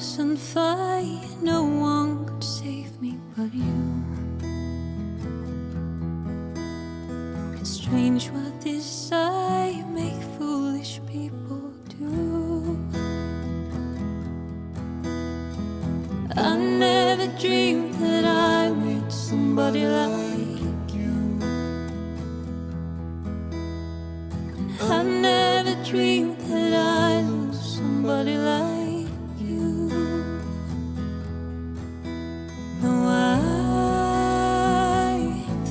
loose and fly. No one could save me but you. It's strange what this I make foolish people do. I never dreamed that I met somebody like you. I never dreamed that I'd lose somebody like you. No, I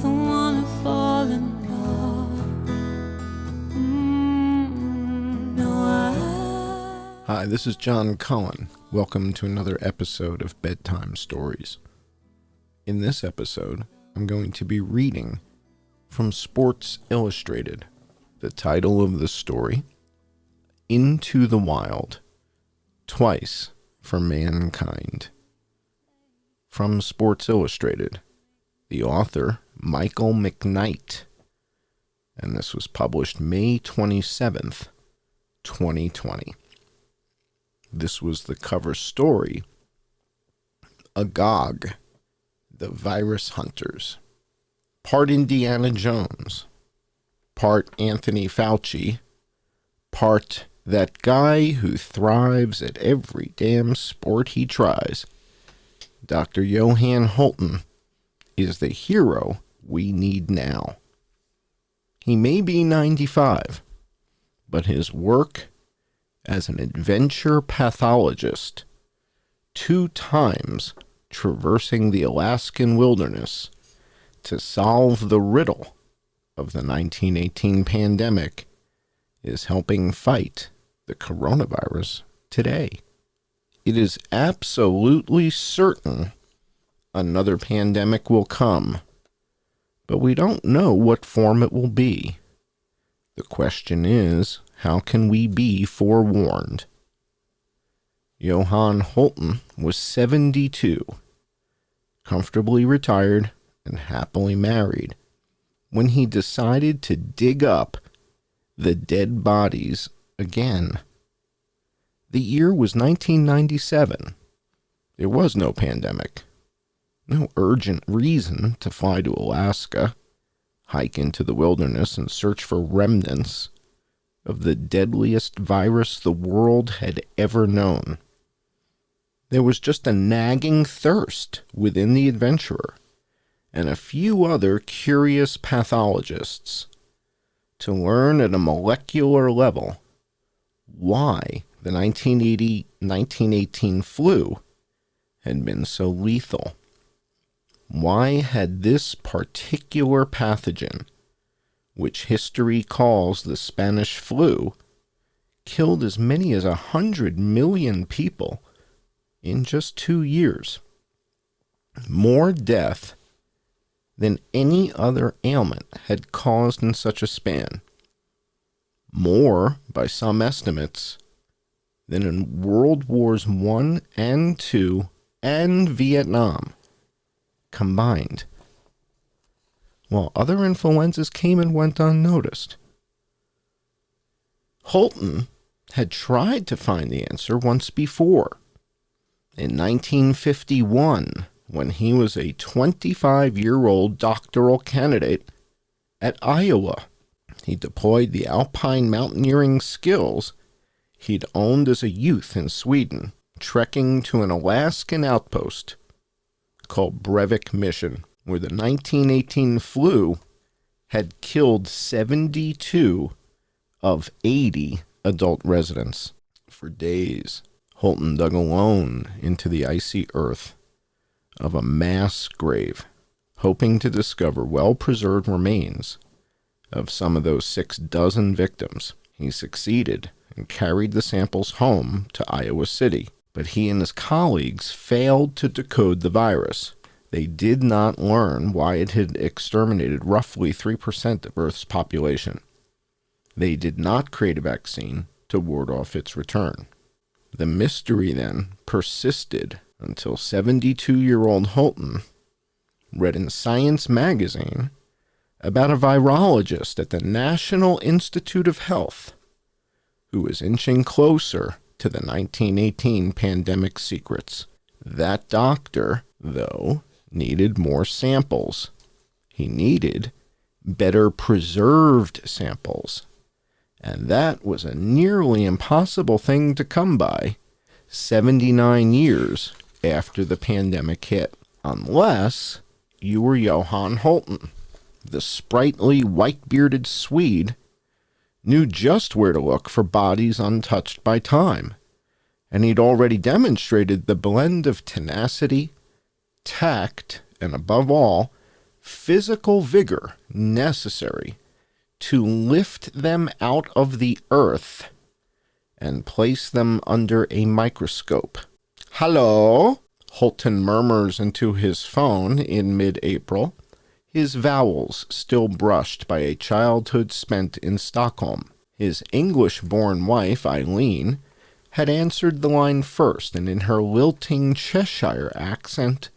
don't wanna fall in love. No, Hi, this is John Cullen. Welcome to another episode of Bedtime Stories. In this episode, I'm going to be reading from Sports Illustrated. The title of the story, Into the Wild, Twice for Mankind. From Sports Illustrated, the author, Michael McKnight, and this was published May 27th, 2020. This was the cover story, AGOG, the Virus Hunters. Part Indiana Jones, part Anthony Fauci, part that guy who thrives at every damn sport he tries. Dr. Johann Holton is the hero we need now. He may be 95, but his work as an adventure pathologist, 2 times traversing the Alaskan wilderness to solve the riddle of the 1918 pandemic, is helping fight the coronavirus today. It is absolutely certain another pandemic will come, but we don't know what form it will be. The question is, how can we be forewarned? Johann Holton was 72, comfortably retired and happily married, when he decided to dig up the dead bodies again. The year was 1997. There was no pandemic, no urgent reason to fly to Alaska, hike into the wilderness, and search for remnants of the deadliest virus the world had ever known. There was just a nagging thirst within the adventurer and a few other curious pathologists to learn at a molecular level why the 1918 flu had been so lethal. Why had this particular pathogen, which history calls the Spanish flu, killed as many as 100 million people in just 2 years? More death than any other ailment had caused in such a span. More, by some estimates, than in World Wars I and II and Vietnam combined, while other influenzas came and went unnoticed. Holton had tried to find the answer once before. In 1951, when he was a 25-year-old doctoral candidate at Iowa, he deployed the alpine mountaineering skills he'd owned as a youth in Sweden, trekking to an Alaskan outpost called Breivik Mission, where the 1918 flu had killed 72 of 80 adult residents. For days, Holton dug alone into the icy earth of a mass grave, hoping to discover well-preserved remains of some of those 6 dozen victims. He succeeded and carried the samples home to Iowa City, but he and his colleagues failed to decode the virus. They did not learn why it had exterminated roughly 3% of Earth's population. They did not create a vaccine to ward off its return. The mystery then persisted until 72-year-old Holton read in Science magazine about a virologist at the National Institute of Health who was inching closer to the 1918 pandemic secrets. That doctor, though, needed more samples. He needed better preserved samples. And that was a nearly impossible thing to come by 79 years after the pandemic hit. Unless you were Johan Holten. The sprightly, white-bearded Swede knew just where to look for bodies untouched by time. And he'd already demonstrated the blend of tenacity, tact, and above all, physical vigor necessary to lift them out of the earth and place them under a microscope. "Hello?" Holten murmurs into his phone in mid-April, his vowels still brushed by a childhood spent in Stockholm. His English-born wife, Eileen, had answered the line first, and in her lilting Cheshire accent,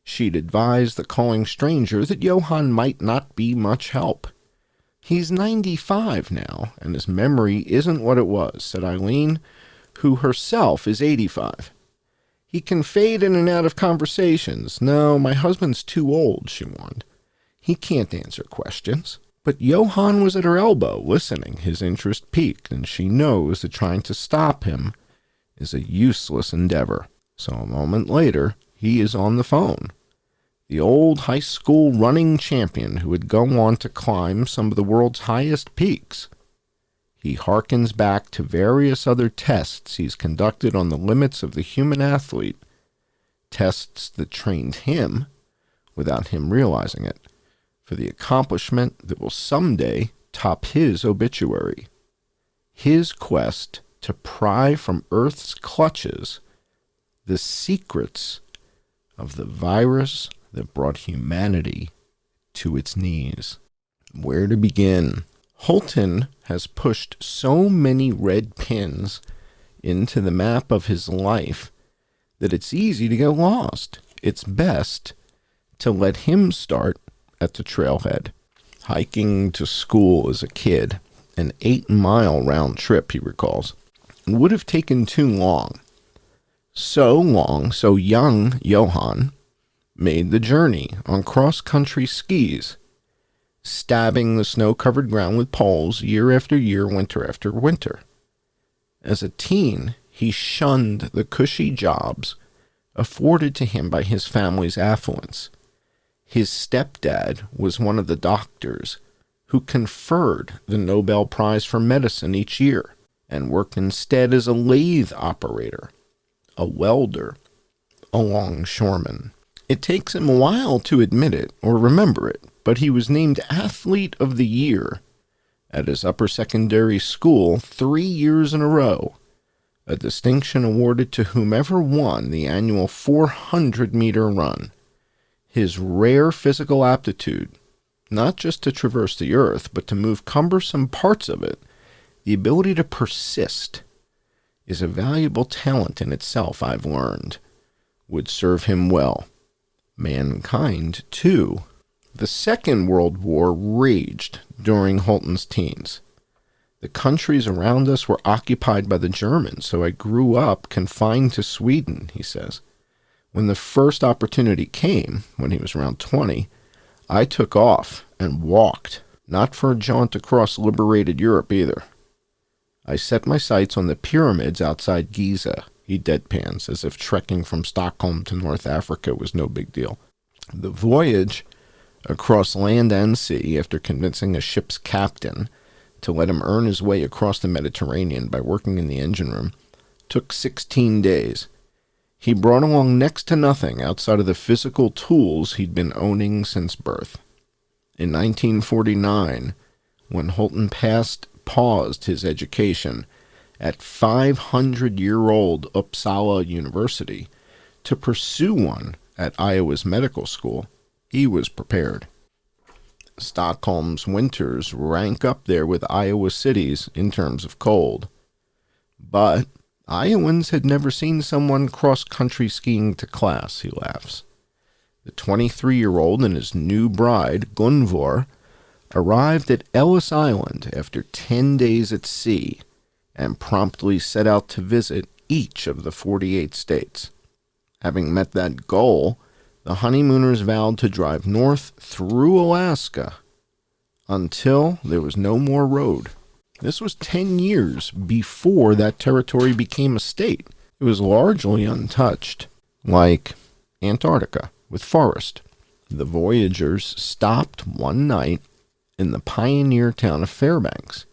she'd advised the calling stranger that Johan might not be much help. "He's 95 now, and his memory isn't what it was," said Eileen, who herself is 85. "He can fade in and out of conversations. No, my husband's too old," she warned. "He can't answer questions." But Johan was at her elbow, listening, his interest piqued, and she knows that trying to stop him is a useless endeavor. So a moment later, he is on the phone. The old high school running champion who would go on to climb some of the world's highest peaks. He harkens back to various other tests he's conducted on the limits of the human athlete, tests that trained him, without him realizing it, for the accomplishment that will someday top his obituary. His quest to pry from Earth's clutches the secrets of the virus that brought humanity to its knees. Where to begin? Holten has pushed so many red pins into the map of his life that it's easy to get lost. It's best to let him start at the trailhead. Hiking to school as a kid, an 8-mile round trip, he recalls, would have taken too long. So young Johan made the journey on cross-country skis, stabbing the snow-covered ground with poles year after year, winter after winter. As a teen, he shunned the cushy jobs afforded to him by his family's affluence. His stepdad was one of the doctors who conferred the Nobel Prize for Medicine each year and worked instead as a lathe operator, a welder, a longshoreman. It takes him a while to admit it or remember it, but he was named Athlete of the Year at his upper secondary school 3 years in a row, a distinction awarded to whomever won the annual 400-meter run. His rare physical aptitude, not just to traverse the earth, but to move cumbersome parts of it, the ability to persist, is a valuable talent in itself, I've learned, would serve him well. Mankind, too. The Second World War raged during Holten's teens. The countries around us were occupied by the Germans, so I grew up confined to Sweden, he says. When the first opportunity came, when he was around 20, I took off and walked, not for a jaunt across liberated Europe either. I set my sights on the pyramids outside Giza, he deadpans, as if trekking from Stockholm to North Africa was no big deal. The voyage across land and sea, after convincing a ship's captain to let him earn his way across the Mediterranean by working in the engine room, took 16 days. He brought along next to nothing outside of the physical tools he'd been owning since birth. In 1949, when Holten paused his education at 500-year-old Uppsala University to pursue one at Iowa's medical school, he was prepared. Stockholm's winters rank up there with Iowa cities in terms of cold. But Iowans had never seen someone cross-country skiing to class, he laughs. The 23-year-old and his new bride, Gunvor, arrived at Ellis Island after 10 days at sea and promptly set out to visit each of the 48 states. Having met that goal, the honeymooners vowed to drive north through Alaska until there was no more road. This was 10 years before that territory became a state. It was largely untouched, like Antarctica with forest. The voyagers stopped one night in the pioneer town of Fairbanks,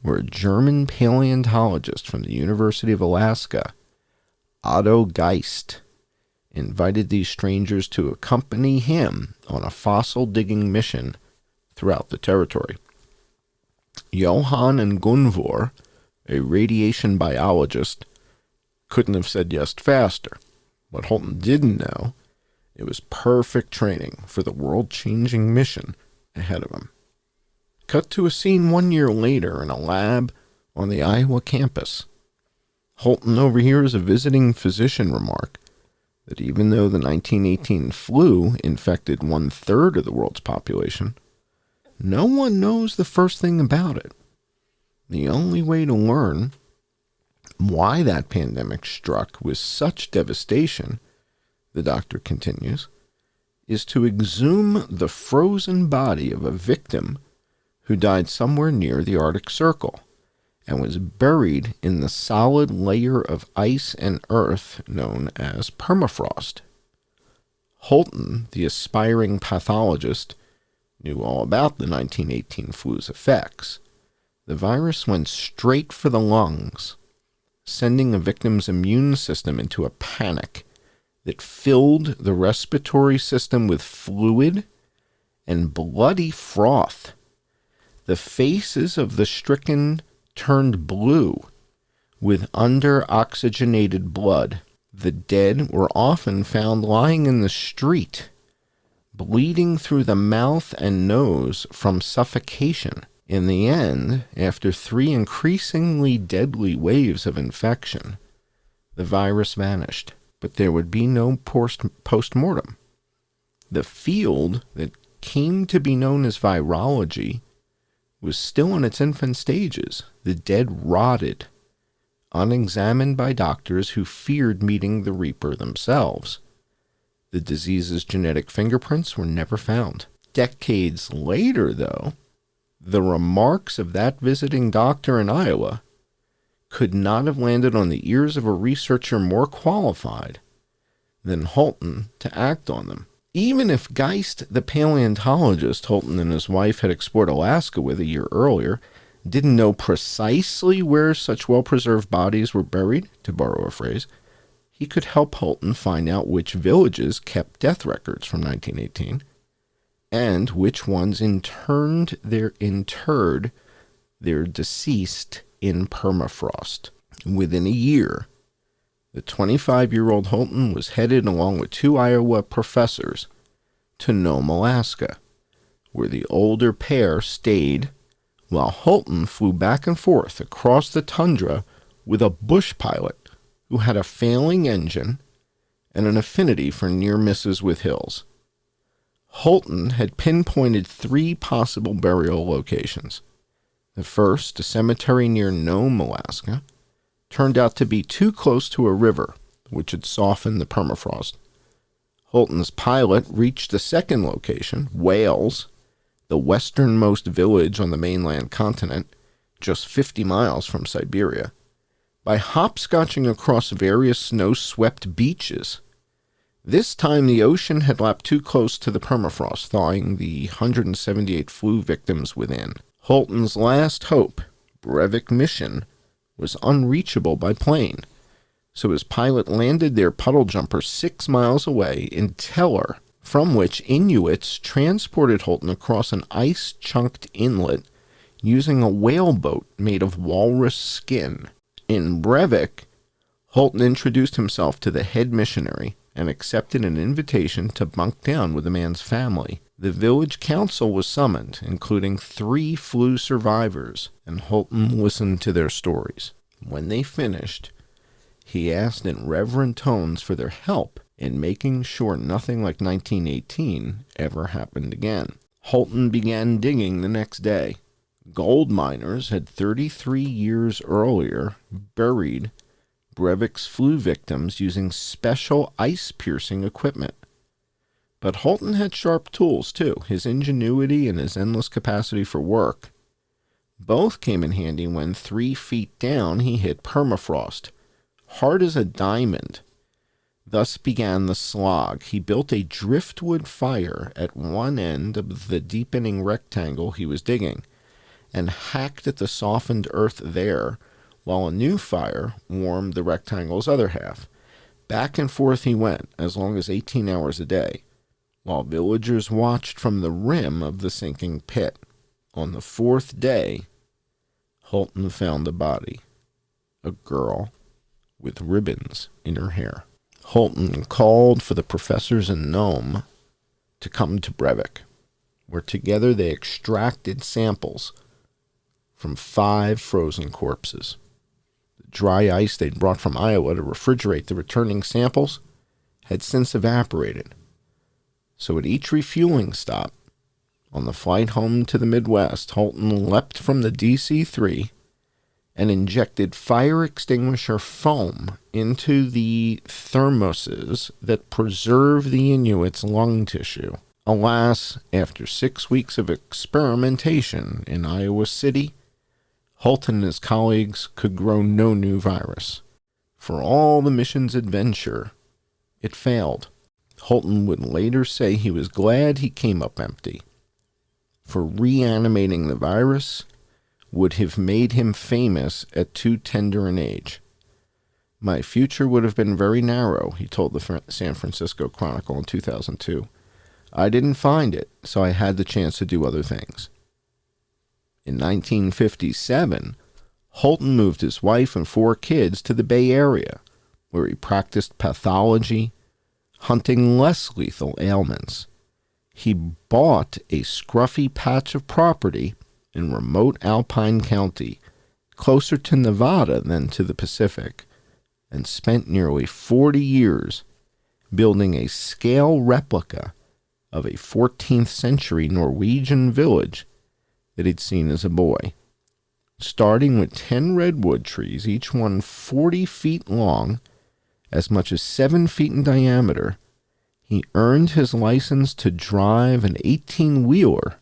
where a German paleontologist from the University of Alaska, Otto Geist, invited these strangers to accompany him on a fossil digging mission throughout the territory. Johann and Gunvor, a radiation biologist, couldn't have said yes faster. What Holton didn't know, it was perfect training for the world-changing mission ahead of him. Cut to a scene 1 year later in a lab on the Iowa campus. Holton overhears a visiting physician remark that even though the 1918 flu infected 1/3 of the world's population, no one knows the first thing about it. The only way to learn why that pandemic struck with such devastation, the doctor continues, is to exhume the frozen body of a victim who died somewhere near the Arctic Circle and was buried in the solid layer of ice and earth known as permafrost. Holton, the aspiring pathologist, knew all about the 1918 flu's effects. The virus went straight for the lungs, sending a victim's immune system into a panic that filled the respiratory system with fluid and bloody froth. The faces of the stricken turned blue with under-oxygenated blood. The dead were often found lying in the street, bleeding through the mouth and nose from suffocation. In the end, after 3 increasingly deadly waves of infection, the virus vanished, but there would be no post-mortem. The field that came to be known as virology was still in its infant stages. The dead rotted, unexamined by doctors who feared meeting the reaper themselves. The disease's genetic fingerprints were never found. Decades later, though, the remarks of that visiting doctor in Iowa could not have landed on the ears of a researcher more qualified than Holton to act on them. Even if Geist, the paleontologist Holton and his wife had explored Alaska with a year earlier, didn't know precisely where such well-preserved bodies were buried, to borrow a phrase, he could help Holton find out which villages kept death records from 1918 and which ones interred their deceased in permafrost. Within a year, the 25-year-old Holton was headed along with 2 Iowa professors to Nome, Alaska, where the older pair stayed while Holton flew back and forth across the tundra with a bush pilot who had a failing engine and an affinity for near misses with hills. Holton had pinpointed 3 possible burial locations. The first, a cemetery near Nome, Alaska, turned out to be too close to a river, which had softened the permafrost. Holton's pilot reached the second location, Wales, the westernmost village on the mainland continent, just 50 miles from Siberia, by hopscotching across various snow-swept beaches. This time the ocean had lapped too close to the permafrost, thawing the 178 flu victims within. Holton's last hope, Breivik mission, was unreachable by plane, so his pilot landed their puddle jumper 6 miles away in Teller, from which Inuits transported Holton across an ice-chunked inlet using a whaleboat made of walrus skin. In Breivik, Holton introduced himself to the head missionary and accepted an invitation to bunk down with the man's family. The village council was summoned, including 3 flu survivors, and Holton listened to their stories. When they finished, he asked in reverent tones for their help in making sure nothing like 1918 ever happened again. Holton began digging the next day, Gold miners had 33 years earlier buried Breivik's flu victims using special ice-piercing equipment. But Holton had sharp tools, too. His ingenuity and his endless capacity for work both came in handy when 3 feet down he hit permafrost, hard as a diamond. Thus began the slog. He built a driftwood fire at one end of the deepening rectangle he was digging, and hacked at the softened earth there, while a new fire warmed the rectangle's other half. Back and forth he went, as long as 18 hours a day, while villagers watched from the rim of the sinking pit. On the 4th day, Holton found a body, a girl with ribbons in her hair. Holton called for the professors in Nome to come to Breivik, where together they extracted samples from 5 frozen corpses. The dry ice they'd brought from Iowa to refrigerate the returning samples had since evaporated. So at each refueling stop, on the flight home to the Midwest, Holton leapt from the DC-3 and injected fire extinguisher foam into the thermoses that preserve the Inuits' lung tissue. Alas, after 6 weeks of experimentation in Iowa City, Holton and his colleagues could grow no new virus. For all the mission's adventure, it failed. Holton would later say he was glad he came up empty, for reanimating the virus would have made him famous at too tender an age. My future would have been very narrow, he told the San Francisco Chronicle in 2002. I didn't find it, so I had the chance to do other things. In 1957, Holton moved his wife and 4 kids to the Bay Area, where he practiced pathology, hunting less lethal ailments. He bought a scruffy patch of property in remote Alpine County, closer to Nevada than to the Pacific, and spent nearly 40 years building a scale replica of a 14th century Norwegian village that he'd seen as a boy. Starting with 10 redwood trees, each one 40 feet long, as much as 7 feet in diameter, he earned his license to drive an 18-wheeler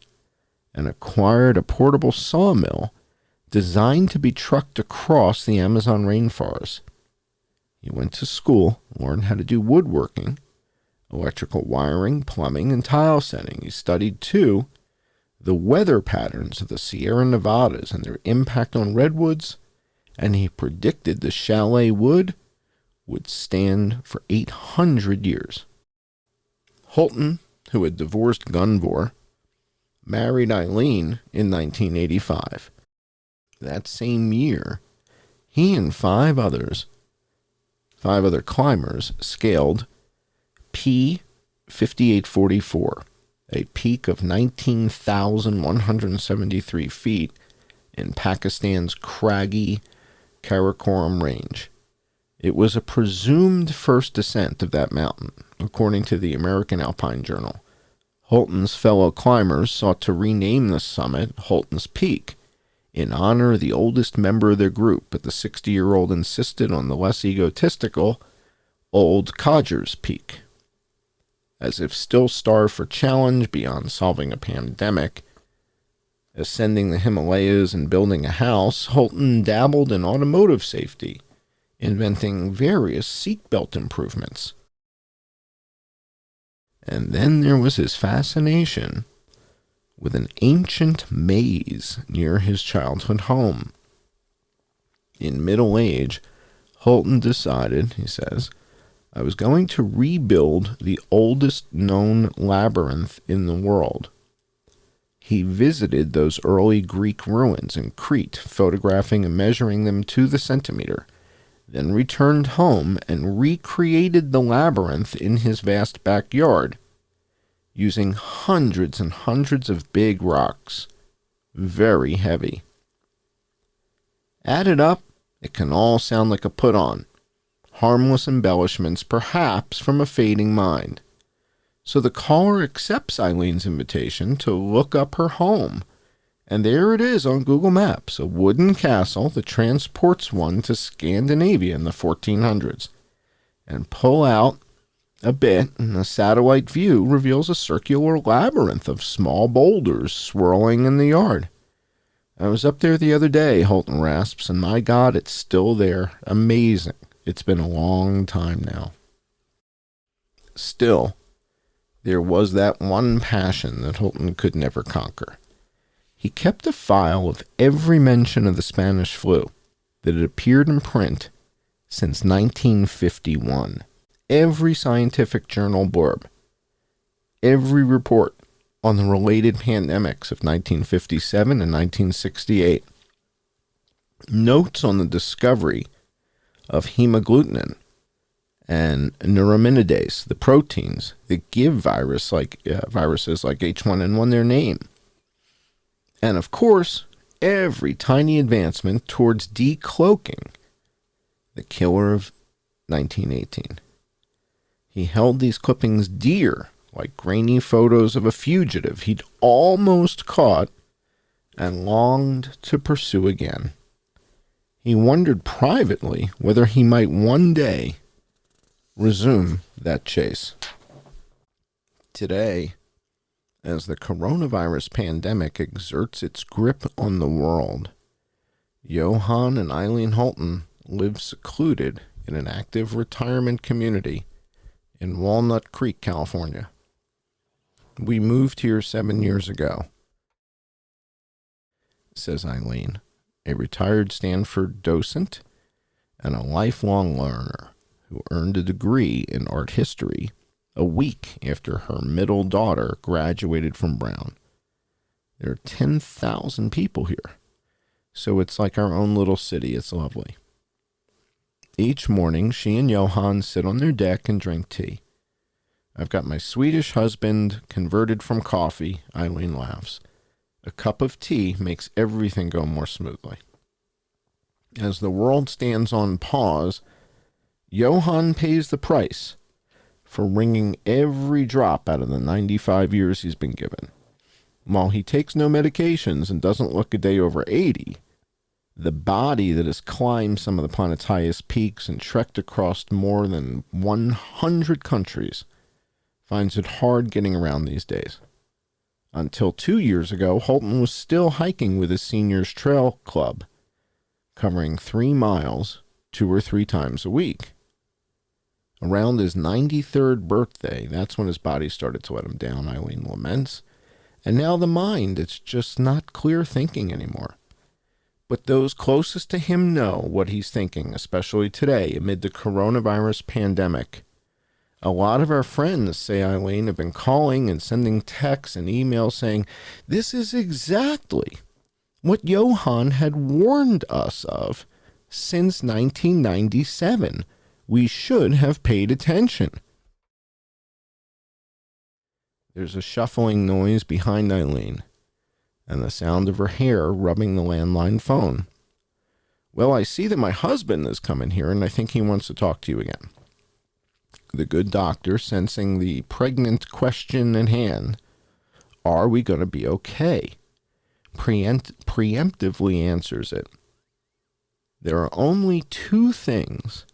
and acquired a portable sawmill designed to be trucked across the Amazon rainforest. He went to school, learned how to do woodworking, electrical wiring, plumbing, and tile setting. He studied, too, the weather patterns of the Sierra Nevadas and their impact on redwoods, and he predicted the chalet wood would stand for 800 years. Holton, who had divorced Gunvor, married Eileen in 1985. That same year, he and 5 other climbers scaled P 5844, a peak of 19,173 feet in Pakistan's craggy Karakoram Range. It was a presumed first descent of that mountain, according to the American Alpine Journal. Holton's fellow climbers sought to rename the summit Holton's Peak in honor of the oldest member of their group, but the 60-year-old insisted on the less egotistical Old Codger's Peak. As if still starved for challenge beyond solving a pandemic, ascending the Himalayas and building a house, Holton dabbled in automotive safety, inventing various seatbelt improvements. And then there was his fascination with an ancient maze near his childhood home. In middle age, Holton decided, he says, I was going to rebuild the oldest known labyrinth in the world. He visited those early Greek ruins in Crete, photographing and measuring them to the centimeter, then returned home and recreated the labyrinth in his vast backyard, using hundreds and hundreds of big rocks, very heavy. Added up, it can all sound like a put-on, harmless embellishments perhaps from a fading mind. So the caller accepts Eileen's invitation to look up her home And there it is on Google Maps, a wooden castle that transports one to Scandinavia in the 1400s. And pull out a bit, and the satellite view reveals a circular labyrinth of small boulders swirling in the yard. I was up there the other day, Holton rasps, and my God, it's still there. Amazing. It's been a long time now. Still, there was that one passion that Holton could never conquer. He kept a file of every mention of the Spanish flu that had appeared in print since 1951. Every scientific journal blurb, every report on the related pandemics of 1957 and 1968, notes on the discovery of hemagglutinin and neuraminidase, the proteins that give viruses like H1N1 their name. And of course, every tiny advancement towards decloaking the killer of 1918. He held these clippings dear, like grainy photos of a fugitive he'd almost caught and longed to pursue again. He wondered privately whether he might one day resume that chase. Today, as the coronavirus pandemic exerts its grip on the world, Johan and Eileen Holton live secluded in an active retirement community in Walnut Creek, California. We moved here 7 years ago, says Eileen, a retired Stanford docent and a lifelong learner who earned a degree in art history a week after her middle daughter graduated from Brown. There are 10,000 people here, so it's like our own little city. It's lovely. Each morning, she and Johan sit on their deck and drink tea. I've got my Swedish husband converted from coffee, Eileen laughs. A cup of tea makes everything go more smoothly. As the world stands on pause, Johan pays the price for wringing every drop out of the 95 years he's been given. While he takes no medications and doesn't look a day over 80, the body that has climbed some of the planet's highest peaks and trekked across more than 100 countries finds it hard getting around these days. Until 2 years ago, Holton was still hiking with his seniors trail club, covering 3 miles 2 or 3 times a week. Around his 93rd birthday, that's when his body started to let him down, Eileen laments. And now the mind, it's just not clear thinking anymore. But those closest to him know what he's thinking, especially today amid the coronavirus pandemic. A lot of our friends, say Eileen, have been calling and sending texts and emails saying, this is exactly what Johan had warned us of since 1997. We should have paid attention. There's a shuffling noise behind Eileen and the sound of her hair rubbing the landline phone. Well, I see that my husband is coming here, and I think he wants to talk to you again. The good doctor, sensing the pregnant question in hand, are we going to be okay? Preemptively answers it. There are only 2 things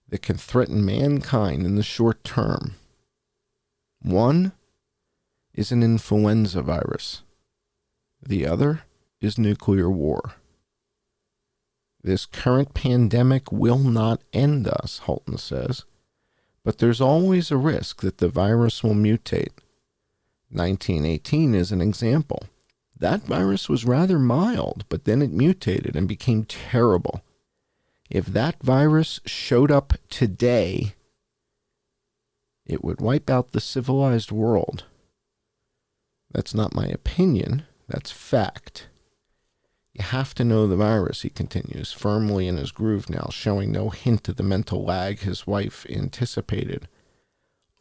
that can threaten mankind in the short term. One is an influenza virus. The other is nuclear war. This current pandemic will not end us, Holton says, but there's always a risk that the virus will mutate. 1918 is an example. That virus was rather mild, but then it mutated and became terrible. If that virus showed up today, it would wipe out the civilized world. That's not my opinion, that's fact. You have to know the virus, he continues, firmly in his groove now, showing no hint of the mental lag his wife anticipated.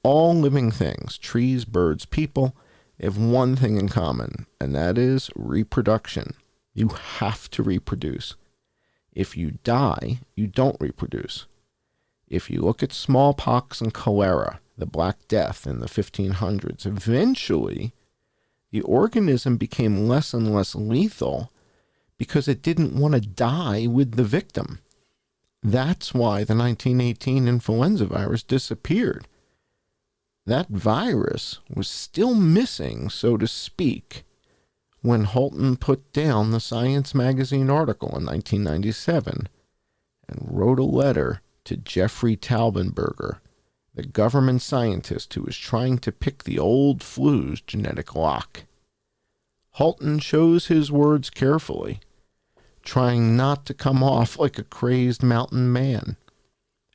All living things, trees, birds, people, have one thing in common, and that is reproduction. You have to reproduce. If you die, you don't reproduce. If you look at smallpox and cholera, the Black Death in the 1500s, eventually the organism became less and less lethal because it didn't want to die with the victim. That's why the 1918 influenza virus disappeared. That virus was still missing, so to speak, when Holton put down the Science magazine article in 1997 and wrote a letter to Jeffrey Taubenberger, the government scientist who was trying to pick the old flu's genetic lock. Holton chose his words carefully, trying not to come off like a crazed mountain man.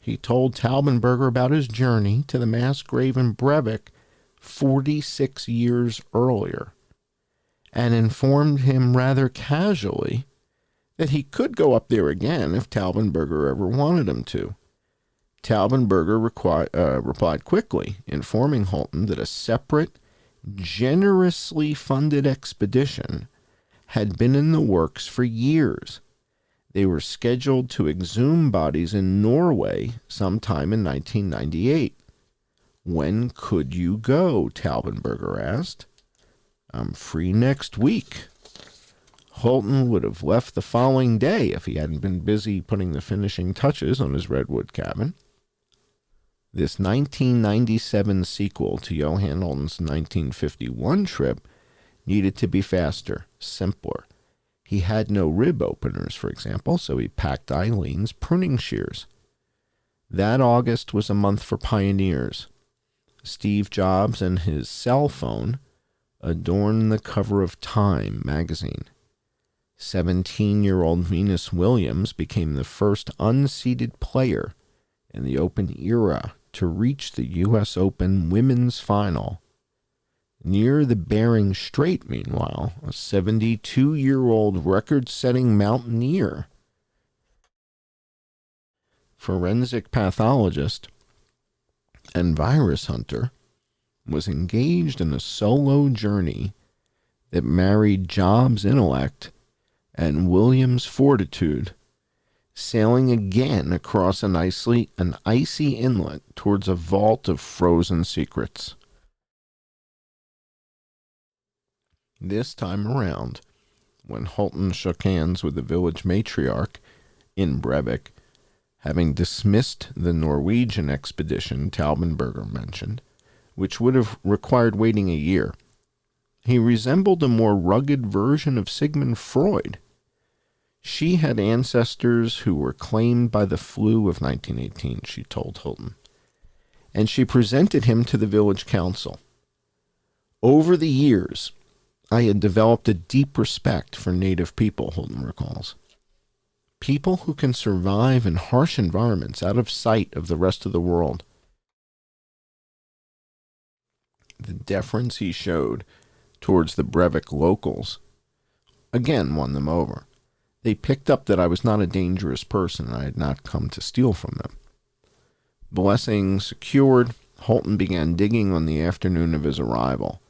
He told Taubenberger about his journey to the mass grave in Brevik 46 years earlier, and informed him rather casually that he could go up there again if Taubenberger ever wanted him to. Taubenberger replied quickly, informing Holton that a separate, generously funded expedition had been in the works for years. They were scheduled to exhume bodies in Norway sometime in 1998. When could you go? Taubenberger asked. I'm free next week. Holton would have left the following day if he hadn't been busy putting the finishing touches on his redwood cabin. This 1997 sequel to Johann Holton's 1951 trip needed to be faster, simpler. He had no rib openers, for example, so he packed Eileen's pruning shears. That August was a month for pioneers. Steve Jobs and his cell phone adorned the cover of Time magazine. 17-year-old Venus Williams became the first unseeded player in the Open era to reach the U.S. Open women's final. Near the Bering Strait, meanwhile, a 72-year-old record-setting mountaineer, forensic pathologist, and virus hunter was engaged in a solo journey that married Jobs' intellect and Williams' fortitude, sailing again across an icy inlet towards a vault of frozen secrets. This time around, when Holton shook hands with the village matriarch in Brevik, having dismissed the Norwegian expedition Taubenberger mentioned, which would have required waiting a year, he resembled a more rugged version of Sigmund Freud. She had ancestors who were claimed by the flu of 1918, she told Holton, and she presented him to the village council. Over the years, I had developed a deep respect for native people, Holton recalls. People who can survive in harsh environments out of sight of the rest of the world. The deference he showed towards the Brevik locals again won them over. They picked up that I was not a dangerous person and I had not come to steal from them. Blessing secured, Holton began digging on the afternoon of his arrival.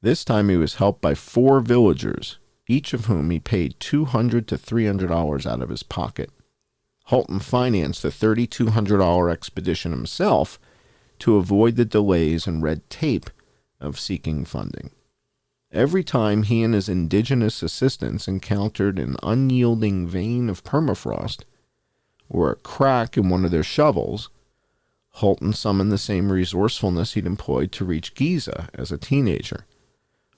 This time he was helped by 4 villagers, each of whom he paid $200 to $300 out of his pocket. Holton financed the $3,200 expedition himself to avoid the delays and red tape of seeking funding. Every time he and his indigenous assistants encountered an unyielding vein of permafrost or a crack in one of their shovels, Holton summoned the same resourcefulness he'd employed to reach Giza as a teenager.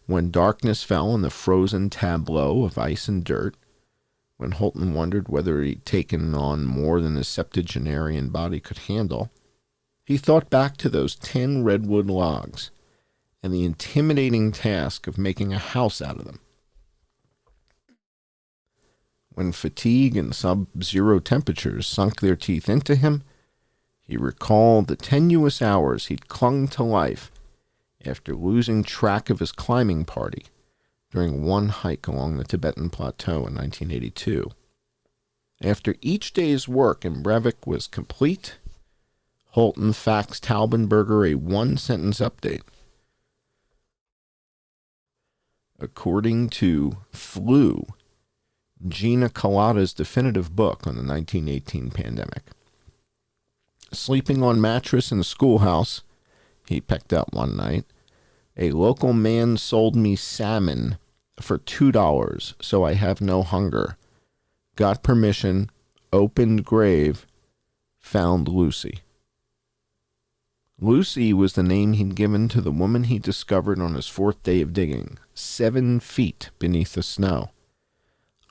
When darkness fell on the frozen tableau of ice and dirt, when Holton wondered whether he'd taken on more than his septuagenarian body could handle, he thought back to those 10 redwood logs and the intimidating task of making a house out of them. When fatigue and sub-zero temperatures sunk their teeth into him, he recalled the tenuous hours he'd clung to life after losing track of his climbing party during one hike along the Tibetan Plateau in 1982. After each day's work in Brevik was complete, Holton faxed Taubenberger a 1-sentence update. According to Flu, Gina Colada's definitive book on the 1918 pandemic, sleeping on mattress in the schoolhouse he picked up one night, A local man sold me salmon for $2, so I have no hunger. Got permission, opened grave, found Lucy. Lucy was the name he'd given to the woman he discovered on his fourth day of digging, 7 feet beneath the snow.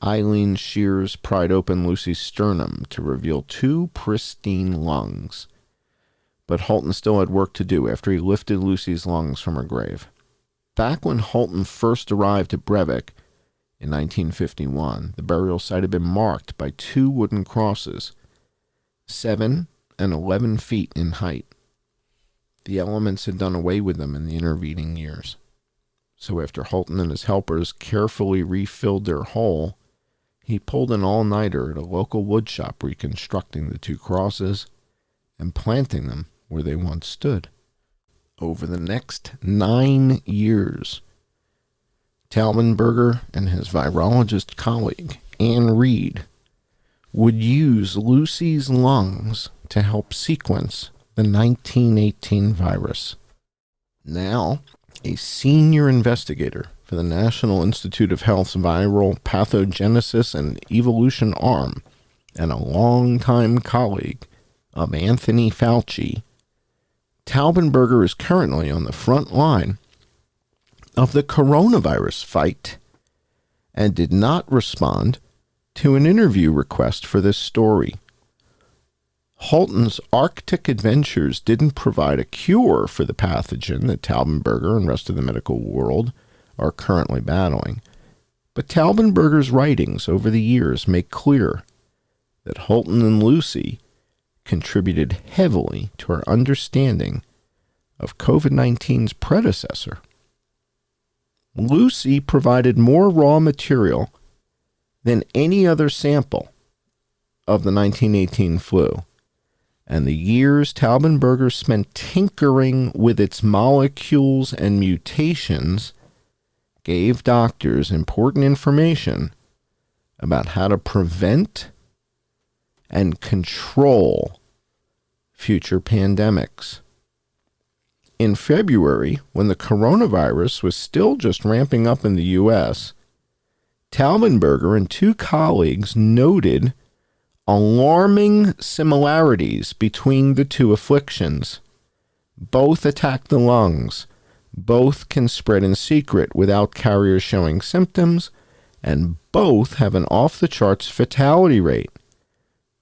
Eileen Shears pried open Lucy's sternum to reveal 2 pristine lungs. But Holton still had work to do after he lifted Lucy's lungs from her grave. Back when Holton first arrived at Brevik in 1951, the burial site had been marked by 2 wooden crosses, 7 and 11 feet in height. The elements had done away with them in the intervening years. So after Holton and his helpers carefully refilled their hole, he pulled an all-nighter at a local woodshop reconstructing the 2 crosses and planting them where they once stood. Over the next 9 years, Taubenberger and his virologist colleague, Anne Reed, would use Lucy's lungs to help sequence the 1918 virus. Now, a senior investigator for the National Institute of Health's Viral Pathogenesis and Evolution Arm, and a longtime colleague of Anthony Fauci, Taubenberger is currently on the front line of the coronavirus fight and did not respond to an interview request for this story. Holton's Arctic adventures didn't provide a cure for the pathogen that Taubenberger and rest of the medical world are currently battling, but Taubenberger's writings over the years make clear that Holton and Lucy contributed heavily to our understanding of COVID-19's predecessor. Lucy provided more raw material than any other sample of the 1918 flu, and the years Taubenberger spent tinkering with its molecules and mutations gave doctors important information about how to prevent and control future pandemics. In February, when the coronavirus was still just ramping up in the U.S., Taubenberger and 2 colleagues noted alarming similarities between the 2 afflictions. Both attack the lungs, both can spread in secret without carriers showing symptoms, and both have an off-the-charts fatality rate.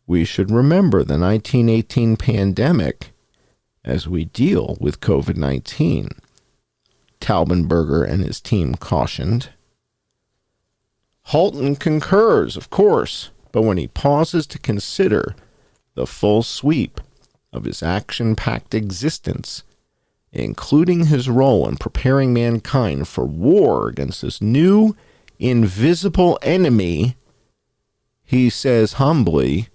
We should remember the 1918 pandemic as we deal with COVID-19, Taubenberger and his team cautioned. Holton concurs, of course, but when he pauses to consider the full sweep of his action-packed existence, including his role in preparing mankind for war against this new, invisible enemy, he says humbly,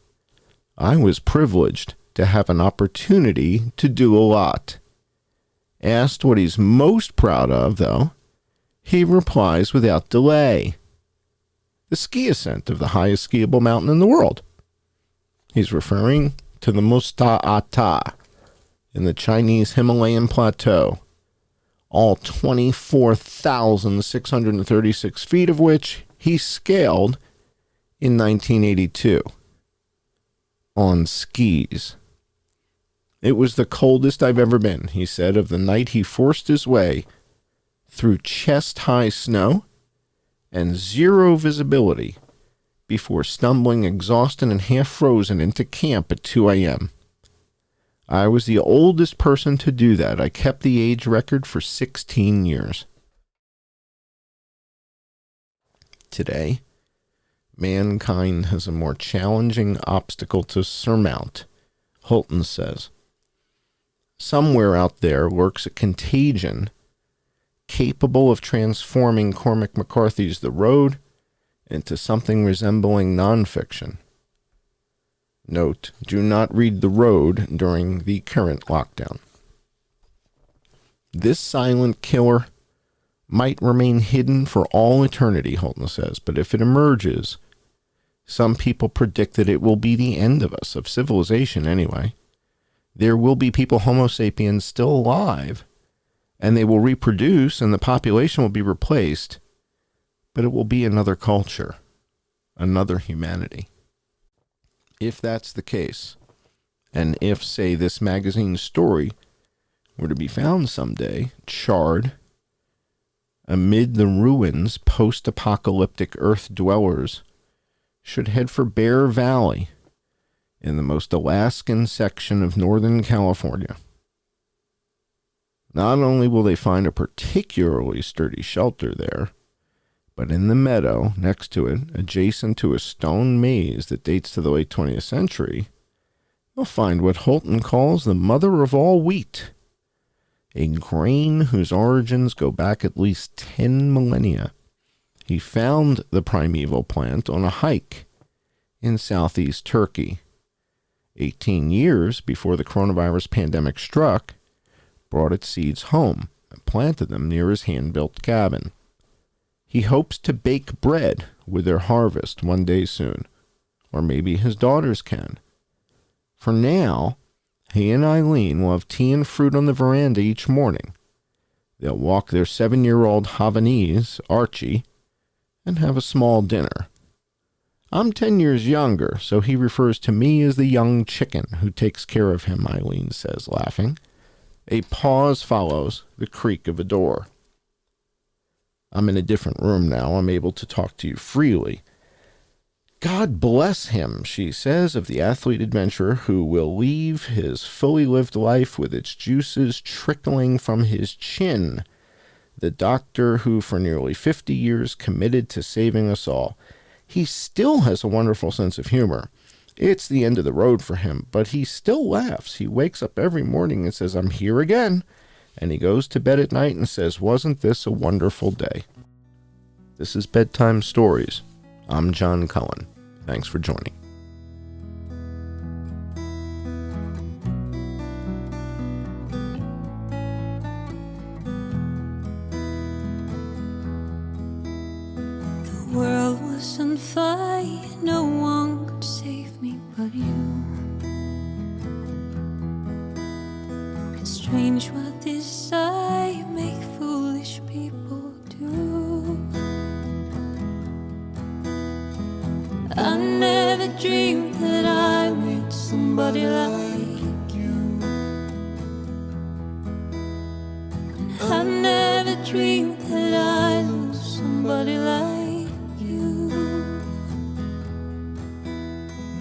I was privileged to have an opportunity to do a lot. Asked what he's most proud of, though, he replies without delay. The ski ascent of the highest skiable mountain in the world. He's referring to the Musta Ata in the Chinese Himalayan plateau, all 24,636 feet of which he scaled in 1982 on skis. It was the coldest I've ever been, he said, of the night he forced his way through chest-high snow and 0 visibility before stumbling exhausted and half-frozen into camp at 2 a.m. I was the oldest person to do that. I kept the age record for 16 years. Today, mankind has a more challenging obstacle to surmount, Holton says. Somewhere out there lurks a contagion capable of transforming Cormac McCarthy's The Road into something resembling nonfiction. Note, do not read The Road during the current lockdown. This silent killer might remain hidden for all eternity, Holton says, but if it emerges, some people predict that it will be the end of us, of civilization anyway. There will be people, Homo sapiens, still alive and they will reproduce and the population will be replaced, but it will be another culture, another humanity. If that's the case, and if, say, this magazine's story were to be found someday, charred, amid the ruins, post-apocalyptic Earth dwellers should head for Bear Valley in the most Alaskan section of Northern California. Not only will they find a particularly sturdy shelter there, but in the meadow next to it, adjacent to a stone maze that dates to the late 20th century, they'll find what Holton calls the mother of all wheat, a grain whose origins go back at least 10 millennia. He found the primeval plant on a hike in southeast Turkey. 18 years before the coronavirus pandemic struck, brought its seeds home and planted them near his hand-built cabin. He hopes to bake bread with their harvest one day soon, or maybe his daughters can. For now, he and Eileen will have tea and fruit on the veranda each morning. They'll walk their 7-year-old Havanese, Archie, and have a small dinner. I'm 10 years younger, so he refers to me as the young chicken who takes care of him, Eileen says, laughing. A pause follows the creak of a door. I'm in a different room now. I'm able to talk to you freely. God bless him, she says, of the athlete adventurer who will leave his fully lived life with its juices trickling from his chin. The doctor who for nearly 50 years committed to saving us all. He still has a wonderful sense of humor. It's the end of the road for him, but he still laughs. He wakes up every morning and says, I'm here again. And he goes to bed at night and says, wasn't this a wonderful day? This is Bedtime Stories. I'm John Cullen. Thanks for joining. The world was on fire, no one could save me but you. It's strange what desire make foolish people do. I never dreamed that I'd meet somebody like you. I never dreamed that I'd lose somebody like you.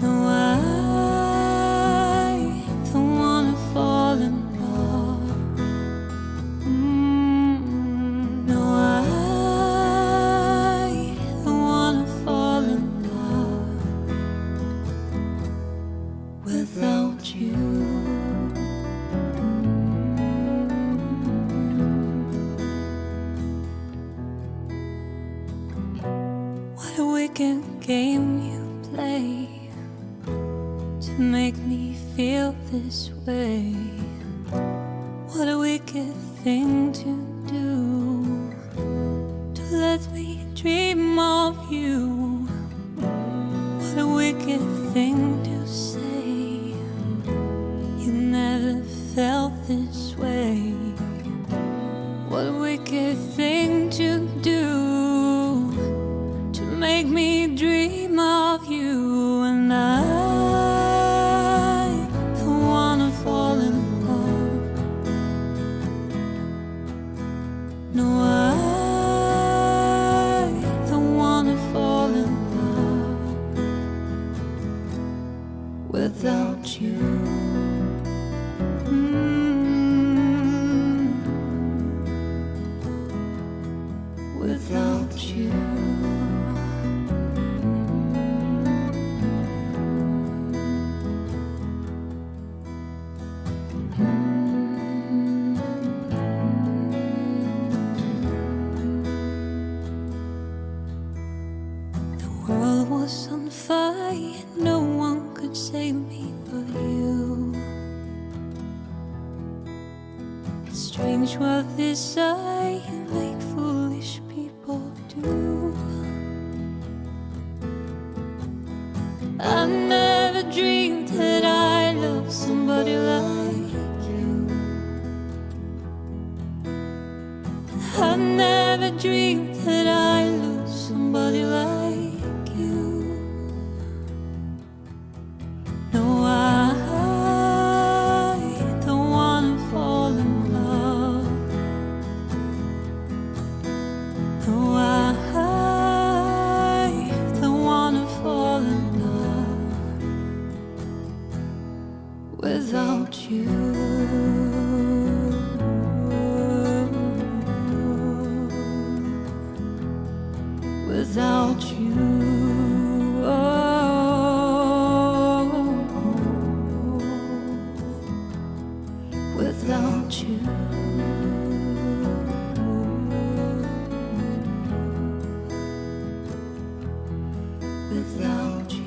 No, I don't wanna fall in love. No, I don't wanna fall in love without you. What a wicked game you play to make me feel this way. What a wicked thing to do, to let me dream of you. What a wicked thing to say, you never felt this way. What a wicked thing to do, to make me dream of you. And I don't wanna fall in love. No, I don't wanna fall in love without you. Without you. The world was on fire, no one could save me but you. It's strange what desire make foolish people do. I never dreamed that I'd love somebody like you. without you.